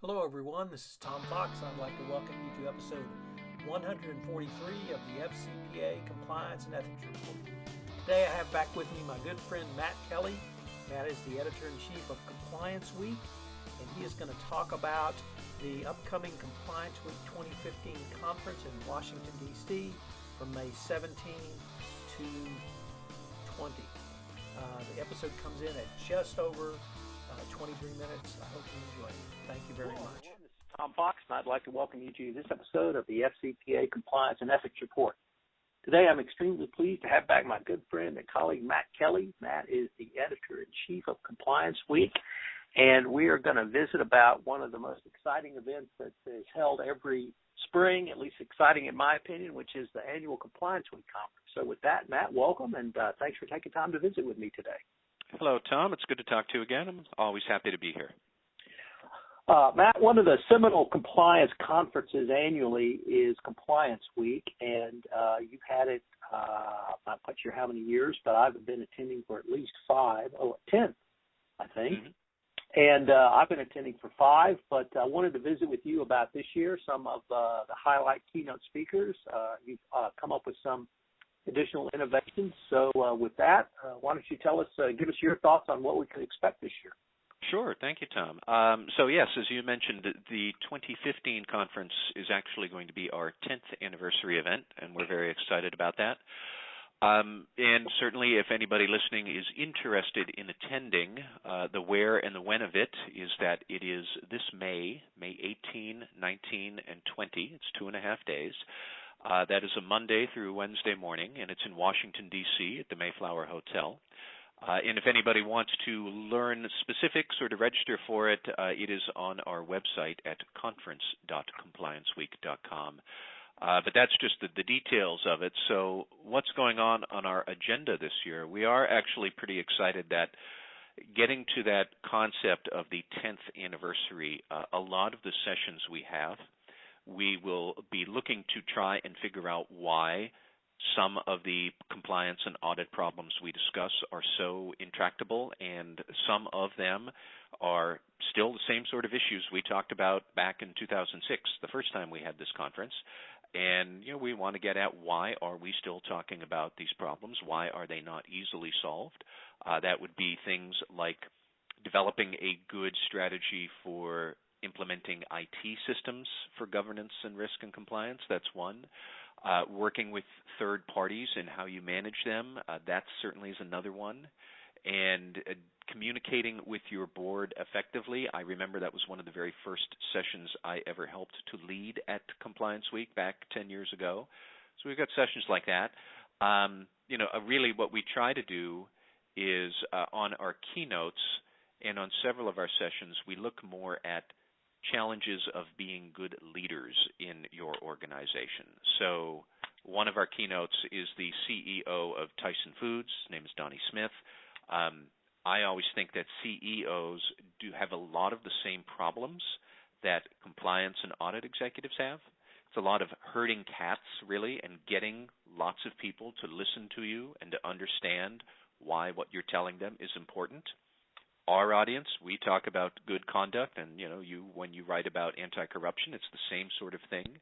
Hello, everyone. This is Tom Fox. I'd like to welcome you to episode 143 of the FCPA Compliance and Ethics Report. Today, I have back with me my good friend Matt Kelly. Matt is the editor-in-chief of Compliance Week, and he is going to talk about the upcoming Compliance Week 2015 conference in Washington, D.C. from May 17 to 20. The episode comes in at just over 23 minutes. I hope you enjoy it. Thank you very much. This is Tom Fox, and I'd like to welcome you to this episode of the FCPA Compliance and Ethics Report. Today, I'm extremely pleased to have back my good friend and colleague, Matt Kelly. Matt is the editor-in-chief of Compliance Week, and we are going to visit about one of the most exciting events that is held every spring, at least exciting in my opinion, which is the annual Compliance Week conference. So with that, Matt, welcome, and thanks for taking time to visit with me today. Hello, Tom. It's good to talk to you again. I'm always happy to be here. Matt, one of the seminal compliance conferences annually is Compliance Week, and you've had it, I'm not quite sure how many years, but I've been attending for at least 10, I think. Mm-hmm. And I've been attending for 5, but I wanted to visit with you about this year, some of the highlight keynote speakers. You've come up with some additional innovations. So with that, why don't you give us your thoughts on what we could expect this year? Sure. Thank you, Tom. So yes, as you mentioned, the 2015 conference is actually going to be our 10th anniversary event, and we're very excited about that. And certainly if anybody listening is interested in attending, the where and the when of it is that it is this May 18, 19, and 20. It's 2.5 days. That is a Monday through Wednesday morning, and it's in Washington, D.C. at the Mayflower Hotel. And if anybody wants to learn specifics or to register for it, it is on our website at conference.complianceweek.com. But that's just the details of it. So what's going on our agenda this year? We are actually pretty excited that getting to that concept of the 10th anniversary, a lot of the sessions we will be looking to try and figure out why some of the compliance and audit problems we discuss are so intractable, and some of them are still the same sort of issues we talked about back in 2006, the first time we had this conference. And we want to get at why are we still talking about these problems? Why are they not easily solved? That would be things like developing a good strategy for implementing IT systems for governance and risk and compliance. That's one. Working with third parties and how you manage them. That certainly is another one. And communicating with your board effectively. I remember that was one of the very first sessions I ever helped to lead at Compliance Week back 10 years ago. So we've got sessions like that. Really what we try to do is on our keynotes and on several of our sessions, we look more at challenges of being good leaders in your organization. So one of our keynotes is the CEO of Tyson Foods. His name is Donnie Smith. I always think that CEOs do have a lot of the same problems that compliance and audit executives have. It's a lot of herding cats, really, and getting lots of people to listen to you and to understand why what you're telling them is important. Our audience, we talk about good conduct, and when you write about anti-corruption, it's the same sort of thing.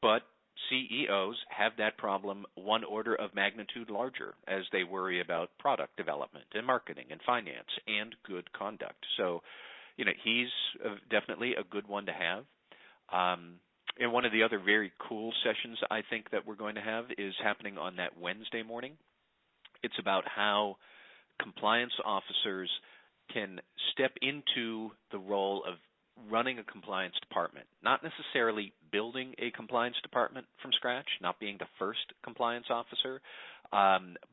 But CEOs have that problem one order of magnitude larger as they worry about product development and marketing and finance and good conduct. So, he's definitely a good one to have. And one of the other very cool sessions I think that we're going to have is happening on that Wednesday morning. It's about how compliance officers can step into the role of running a compliance department, not necessarily building a compliance department from scratch, not being the first compliance officer,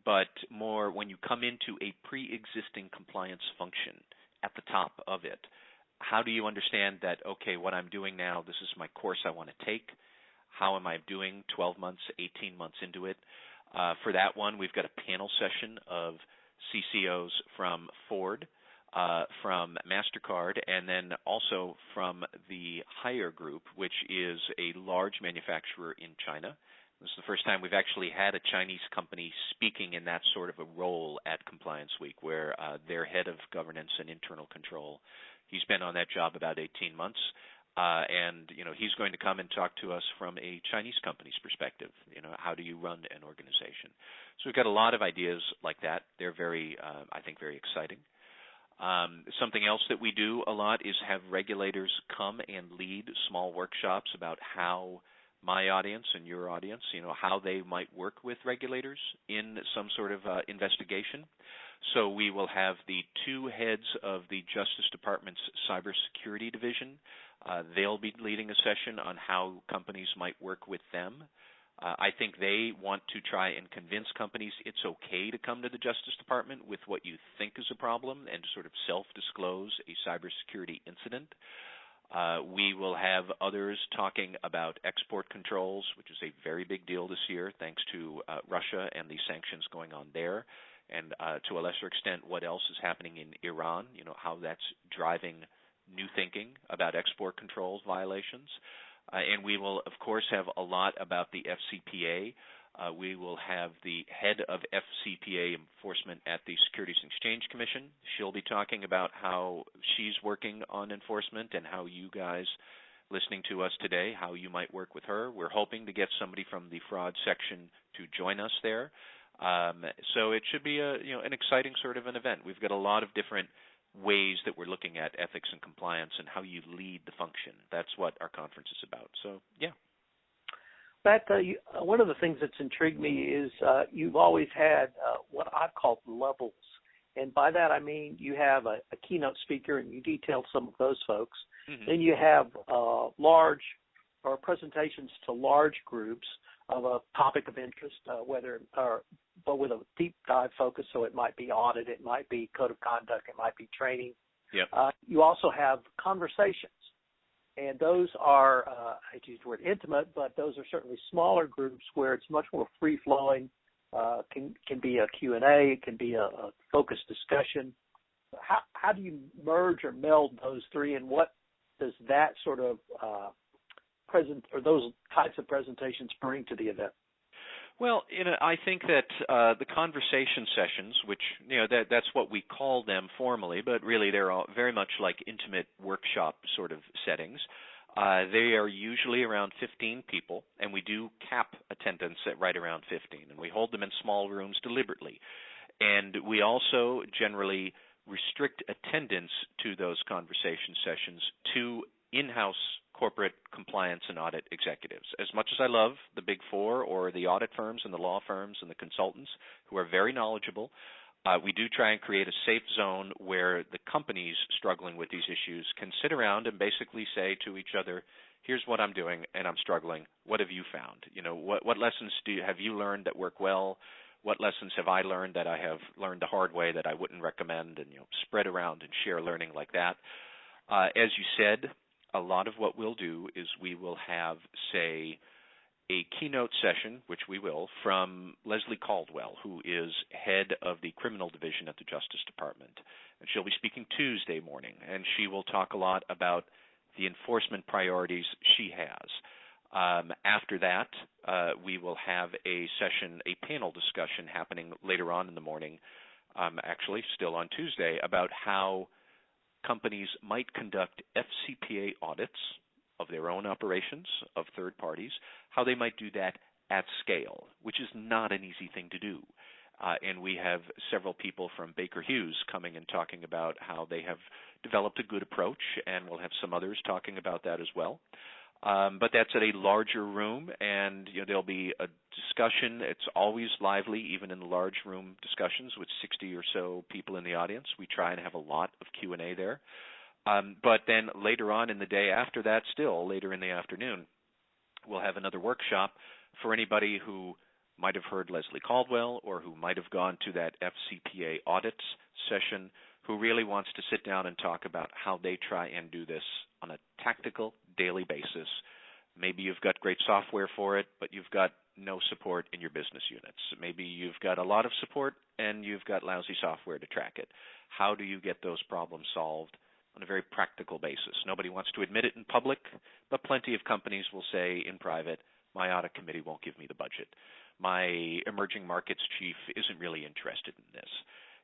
but more when you come into a pre-existing compliance function at the top of it. How do you understand that, okay, what I'm doing now, this is my course I want to take. How am I doing 12 months, 18 months into it? For that one, we've got a panel session of CCOs from Ford, from MasterCard, and then also from the Haier Group, which is a large manufacturer in China. This is the first time we've actually had a Chinese company speaking in that sort of a role at Compliance Week, where their head of governance and internal control He's been on that job about 18 months. And he's going to come and talk to us from a Chinese company's perspective. How do you run an organization? So we've got a lot of ideas like that. They're very, I think, very exciting. Something else that we do a lot is have regulators come and lead small workshops about how my audience and your audience, how they might work with regulators in some sort of investigation. So we will have the two heads of the Justice Department's Cybersecurity Division. They'll be leading a session on how companies might work with them. I think they want to try and convince companies it's okay to come to the Justice Department with what you think is a problem and to sort of self-disclose a cybersecurity incident. We will have others talking about export controls, which is a very big deal this year thanks to Russia and the sanctions going on there, and to a lesser extent what else is happening in Iran, how that's driving new thinking about export controls violations. And we will, of course, have a lot about the FCPA. We will have the head of FCPA enforcement at the Securities and Exchange Commission. She'll be talking about how she's working on enforcement and how you guys listening to us today, how you might work with her. We're hoping to get somebody from the fraud section to join us there. So it should be an exciting sort of an event. We've got a lot of different ways that we're looking at ethics and compliance and how you lead the function. That's what our conference is about. So, yeah. Matt, one of the things that's intrigued me is you've always had what I've called levels. And by that I mean you have a keynote speaker, and you detailed some of those folks. Mm-hmm. Then you have large or presentations to large groups of a topic of interest, but with a deep dive focus. So it might be audit, it might be code of conduct, it might be training. Yep. You also have conversations, and those are, I hate to use the word intimate, but those are certainly smaller groups where it's much more free-flowing. Can be a Q&A, it can be a focused discussion. How do you merge or meld those three, and what does that sort of those types of presentations bring to the event? Well, I think that the conversation sessions, which that's what we call them formally, but really they're all very much like intimate workshop sort of settings. They are usually around 15 people, and we do cap attendance at right around 15, and we hold them in small rooms deliberately. And we also generally restrict attendance to those conversation sessions to in-house corporate compliance and audit executives. As much as I love the Big Four or the audit firms and the law firms and the consultants who are very knowledgeable, we do try and create a safe zone where the companies struggling with these issues can sit around and basically say to each other, here's what I'm doing and I'm struggling. What have you found? What lessons have you learned that work well? What lessons have I learned that I have learned the hard way that I wouldn't recommend, and spread around and share learning like that. As you said, a lot of what we'll do is we will have, say, a keynote session, which we will, from Leslie Caldwell, who is head of the criminal division at the Justice Department. And she'll be speaking Tuesday morning, and she will talk a lot about the enforcement priorities she has. After that, we will have a session, a panel discussion happening later on in the morning, actually still on Tuesday, about how companies might conduct FCPA audits of their own operations, of third parties, how they might do that at scale, which is not an easy thing to do. And we have several people from Baker Hughes coming and talking about how they have developed a good approach, and we'll have some others talking about that as well. But that's at a larger room, and there'll be a discussion. It's always lively, even in the large room discussions with 60 or so people in the audience. We try and have a lot of Q&A there. But then later on in the day after that, still later in the afternoon, we'll have another workshop for anybody who might have heard Leslie Caldwell or who might have gone to that FCPA audits session, who really wants to sit down and talk about how they try and do this on a tactical, daily basis. Maybe you've got great software for it, but you've got no support in your business units. Maybe you've got a lot of support and you've got lousy software to track it. How do you get those problems solved on a very practical basis? Nobody wants to admit it in public, but plenty of companies will say in private, my audit committee won't give me the budget. My emerging markets chief isn't really interested in this.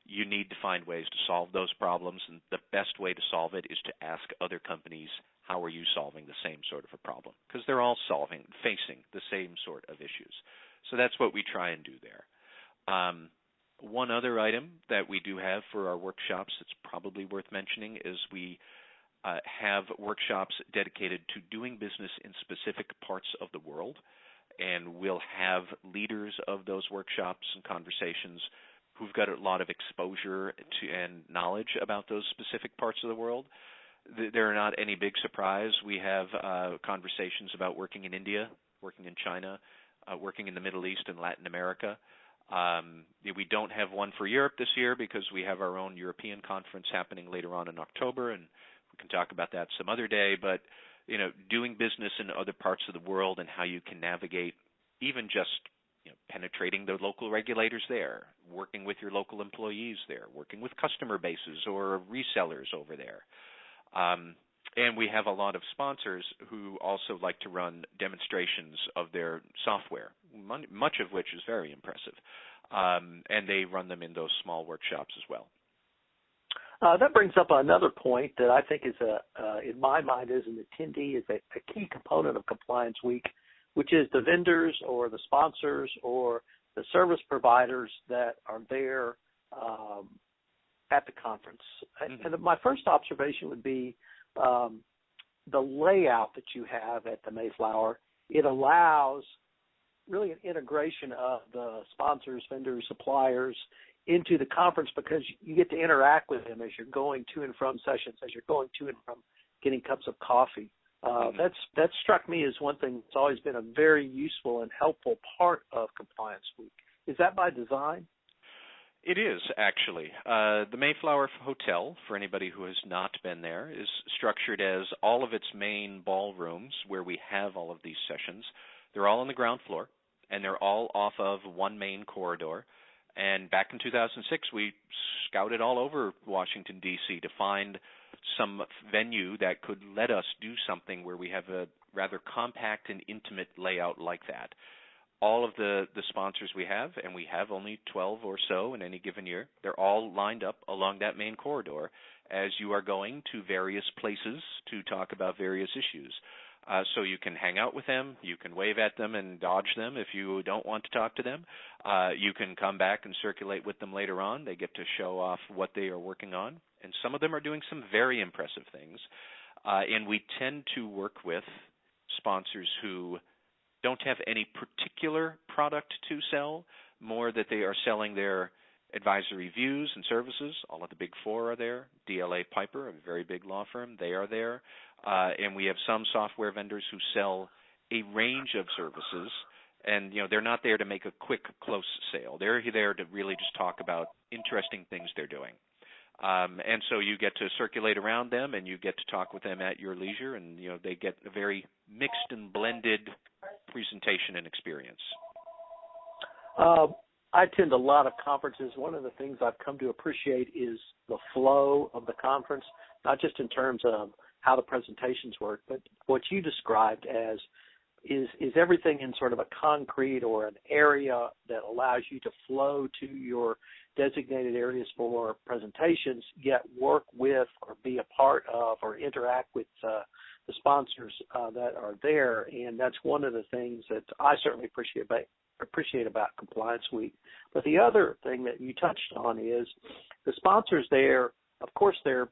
you need to find ways to solve those problems, and the best way to solve it is to ask other companies, how are you solving the same sort of a problem? Because they're all facing the same sort of issues. So that's what we try and do there. One other item that we do have for our workshops that's probably worth mentioning is we have workshops dedicated to doing business in specific parts of the world, and we'll have leaders of those workshops and conversations who've got a lot of exposure to and knowledge about those specific parts of the world. They're not any big surprise. We have conversations about working in India, working in China, working in the Middle East and Latin America. We don't have one for Europe this year because we have our own European conference happening later on in October, and we can talk about that some other day. But doing business in other parts of the world and how you can navigate even just penetrating the local regulators there, working with your local employees there, working with customer bases or resellers over there. And we have a lot of sponsors who also like to run demonstrations of their software, much of which is very impressive. And they run them in those small workshops as well. That brings up another point that I think is, in my mind, as an attendee, is a key component of Compliance Week, which is the vendors or the sponsors or the service providers that are there at the conference. Mm-hmm. And my first observation would be the layout that you have at the Mayflower. It allows really an integration of the sponsors, vendors, suppliers into the conference because you get to interact with them as you're going to and from sessions, as you're going to and from getting cups of coffee. That struck me as one thing that's always been a very useful and helpful part of Compliance Week. Is that by design? It is, actually. The Mayflower Hotel, for anybody who has not been there, is structured as all of its main ballrooms where we have all of these sessions. They're all on the ground floor, and they're all off of one main corridor. And back in 2006, we scouted all over Washington, D.C. to find some venue that could let us do something where we have a rather compact and intimate layout like that. All of the sponsors we have, and we have only 12 or so in any given year, they're all lined up along that main corridor as you are going to various places to talk about various issues. So you can hang out with them, you can wave at them and dodge them if you don't want to talk to them. You can come back and circulate with them later on. They get to show off what they are working on, and some of them are doing some very impressive things. And we tend to work with sponsors who don't have any particular product to sell, more that they are selling their advisory views and services. All of the Big Four are there. DLA Piper, a very big law firm, they are there. And we have some software vendors who sell a range of services, and they're not there to make a quick, close sale. They're there to really just talk about interesting things they're doing. And so you get to circulate around them, and you get to talk with them at your leisure, and they get a very mixed and blended presentation and experience. I attend a lot of conferences. One of the things I've come to appreciate is the flow of the conference, not just in terms of how the presentations work, but what you described as is everything in sort of a concrete or an area that allows you to flow to your designated areas for presentations, yet work with or be a part of or interact with the sponsors that are there. And that's one of the things that I certainly appreciate about Compliance Week. But the other thing that you touched on is the sponsors there, of course, they're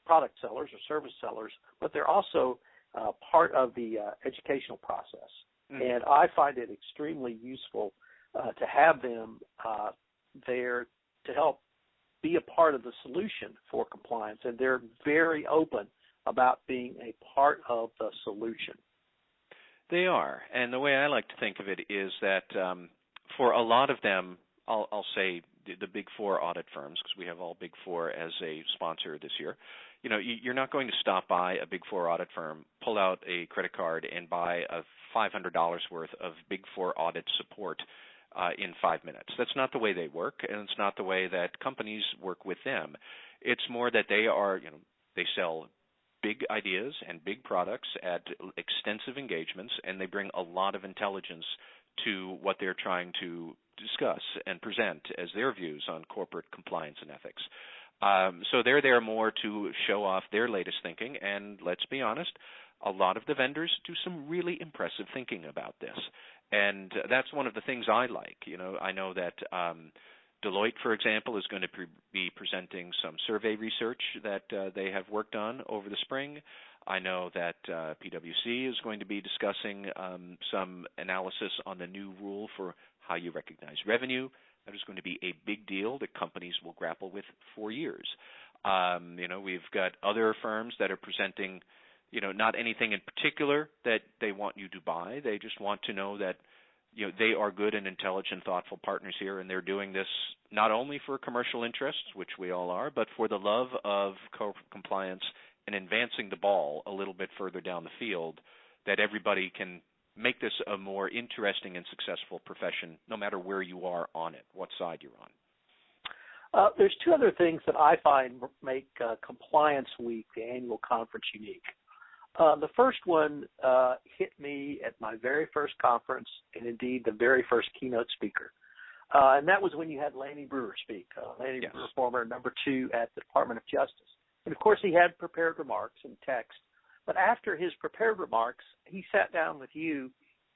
product sellers or service sellers, but they're also part of the educational process. Mm-hmm. And I find it extremely useful to have them there to help be a part of the solution for compliance. And they're very open about being a part of the solution. They are. And the way I like to think of it is that for a lot of them, I'll say the Big Four audit firms, because we have all Big Four as a sponsor this year. You're not going to stop by a Big Four audit firm, pull out a credit card, and buy a $500 worth of Big Four audit support in 5 minutes. That's not the way they work, and it's not the way that companies work with them. It's more that they are, they sell big ideas and big products at extensive engagements, and they bring a lot of intelligence to what they're trying to discuss and present as their views on corporate compliance and ethics. So they're there more to show off their latest thinking, and let's be honest, a lot of the vendors do some really impressive thinking about this. And that's one of the things I like. I know that Deloitte, for example, is going to be presenting some survey research that they have worked on over the spring. I know that PwC is going to be discussing some analysis on the new rule for how you recognize revenue. That is going to be a big deal that companies will grapple with for years. We've got other firms that are presenting, not anything in particular that they want you to buy. They just want to know that they are good and intelligent, thoughtful partners here, and they're doing this not only for commercial interests, which we all are, but for the love of compliance and advancing the ball a little bit further down the field, that everybody can make this a more interesting and successful profession, no matter where you are on it, what side you're on. There's two other things that I find make Compliance Week, the annual conference, unique. The first one hit me at my very first conference, and indeed the very first keynote speaker. And that was when you had Lanny Breuer speak. Lanny Yes. Breuer, former number 2 at the Department of Justice. And, of course, he had prepared remarks in text. But after his prepared remarks, he sat down with you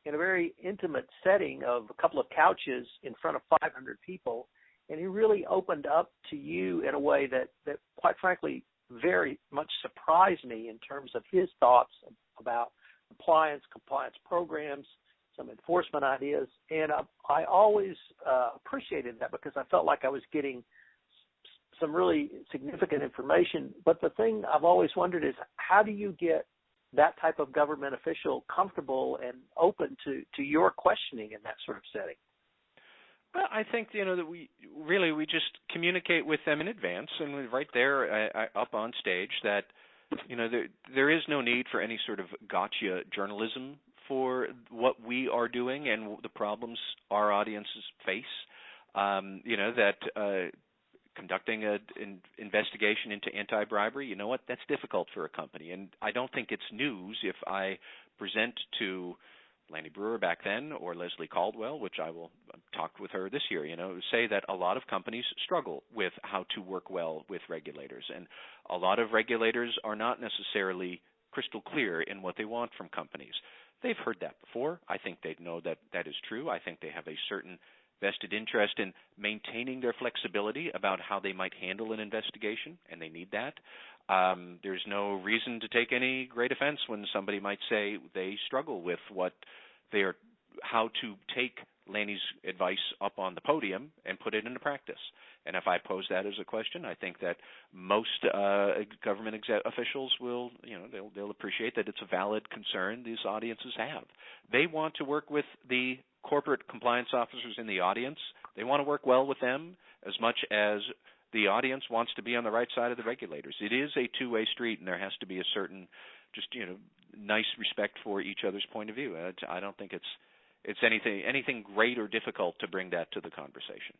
in a very intimate setting of a couple of couches in front of 500 people, and he really opened up to you in a way that quite frankly, very much surprised me in terms of his thoughts about compliance programs, some enforcement ideas. And I always appreciated that because I felt like I was getting some really significant information. But the thing I've always wondered is, how do you get that type of government official comfortable and open to your questioning in that sort of setting? Well, I think that we just communicate with them in advance, and we're right there up on stage that there is no need for any sort of gotcha journalism for what we are doing and the problems our audiences face. Conducting an investigation into anti-bribery, that's difficult for a company. And I don't think it's news if I present to Lanny Breuer back then or Leslie Caldwell, which I will talk with her this year, say that a lot of companies struggle with how to work well with regulators. And a lot of regulators are not necessarily crystal clear in what they want from companies. They've heard that before. I think they know that that is true. I think they have a certain vested interest in maintaining their flexibility about how they might handle an investigation, and they need that. There's no reason to take any great offense when somebody might say they struggle with how to take Lanny's advice up on the podium and put it into practice. And if I pose that as a question, I think that most government officials will, they'll appreciate that it's a valid concern these audiences have. They want to work with the corporate compliance officers in the audience. They want to work well with them as much as the audience wants to be on the right side of the regulators. It is a two-way street, and there has to be a certain nice respect for each other's point of view. I don't think it's anything great or difficult to bring that to the conversation.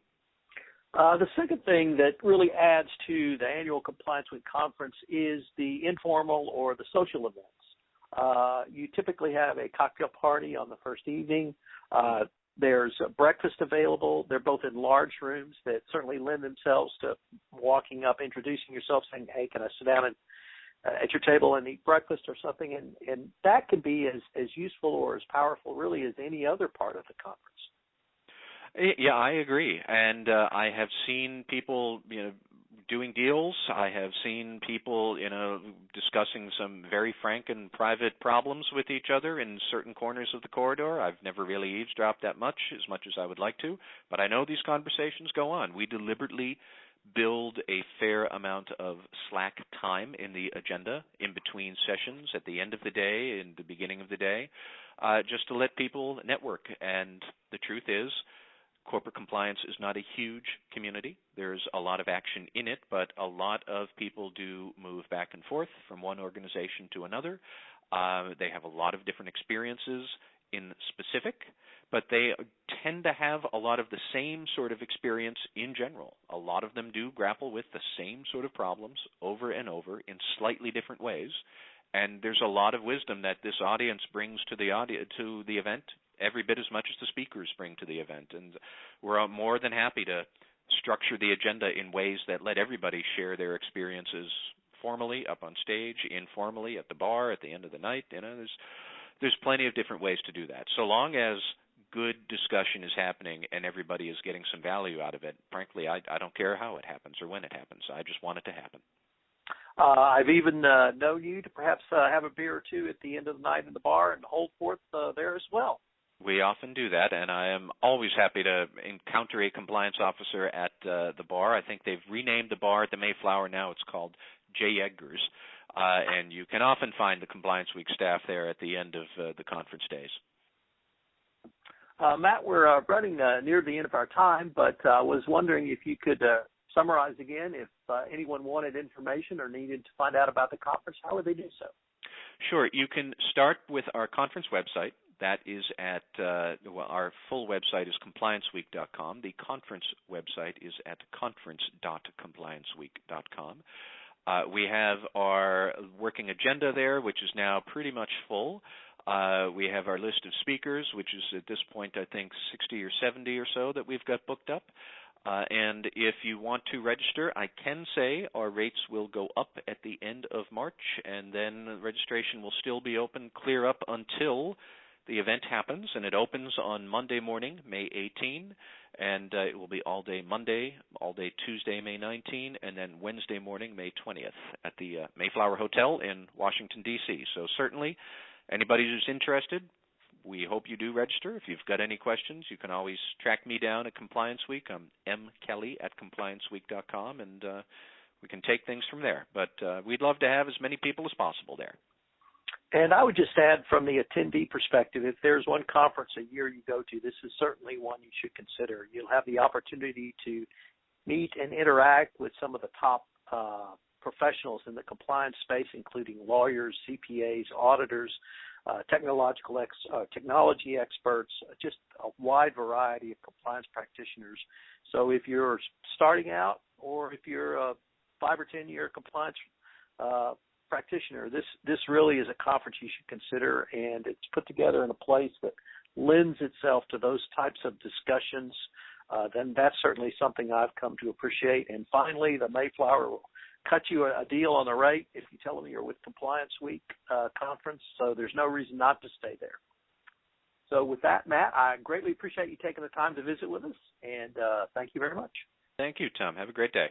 The second thing that really adds to the annual Compliance Week conference is the informal or the social events. You typically have a cocktail party on the first evening. There's a breakfast available. They're both in large rooms that certainly lend themselves to walking up, introducing yourself, saying, hey, can I sit down at your table and eat breakfast or something? And that can be as useful or as powerful really as any other part of the conference. Yeah, I agree. And I have seen people, doing deals. I have seen people, discussing some very frank and private problems with each other in certain corners of the corridor. I've never really eavesdropped that much as I would like to, but I know these conversations go on. We deliberately build a fair amount of slack time in the agenda in between sessions, at the end of the day, in the beginning of the day, just to let people network. And the truth is, corporate compliance is not a huge community. There's a lot of action in it, but a lot of people do move back and forth from one organization to another. They have a lot of different experiences in specific, but they tend to have a lot of the same sort of experience in general. A lot of them do grapple with the same sort of problems over and over in slightly different ways. And there's a lot of wisdom that this audience brings to the event every bit as much as the speakers bring to the event. And we're more than happy to structure the agenda in ways that let everybody share their experiences formally up on stage, informally at the bar at the end of the night. There's plenty of different ways to do that. So long as good discussion is happening and everybody is getting some value out of it, frankly, I don't care how it happens or when it happens. I just want it to happen. I've even known you to perhaps have a beer or two at the end of the night in the bar and hold forth there as well. We often do that, and I am always happy to encounter a compliance officer at the bar. I think they've renamed the bar at the Mayflower now. It's called J. Edgar's, and you can often find the Compliance Week staff there at the end of the conference days. Matt, we're running near the end of our time, but I was wondering if you could summarize again if anyone wanted information or needed to find out about the conference, how would they do so? Sure. You can start with our conference website. That is at, our full website is complianceweek.com. The conference website is at conference.complianceweek.com. We have our working agenda there, which is now pretty much full. We have our list of speakers, which is at this point, I think, 60 or 70 or so that we've got booked up. And if you want to register, I can say our rates will go up at the end of March, and then registration will still be open clear up until the event happens, and it opens on Monday morning, May 18, and it will be all day Monday, all day Tuesday, May 19, and then Wednesday morning, May 20th at the Mayflower Hotel in Washington, D.C. So certainly, anybody who's interested, we hope you do register. If you've got any questions, you can always track me down at Compliance Week. I'm mkelly@complianceweek.com, and we can take things from there. But we'd love to have as many people as possible there. And I would just add from the attendee perspective, if there's one conference a year you go to, this is certainly one you should consider. You'll have the opportunity to meet and interact with some of the top professionals in the compliance space, including lawyers, CPAs, auditors, technology experts, just a wide variety of compliance practitioners. So if you're starting out or if you're a 5 or 10 year compliance practitioner, this really is a conference you should consider, and it's put together in a place that lends itself to those types of discussions. Then that's certainly something I've come to appreciate. And finally, the Mayflower will cut you a deal on the rate if you tell them you're with Compliance Week conference, so there's no reason not to stay there. So with that, Matt, I greatly appreciate you taking the time to visit with us, and thank you very much. Thank you, Tom. Have a great day.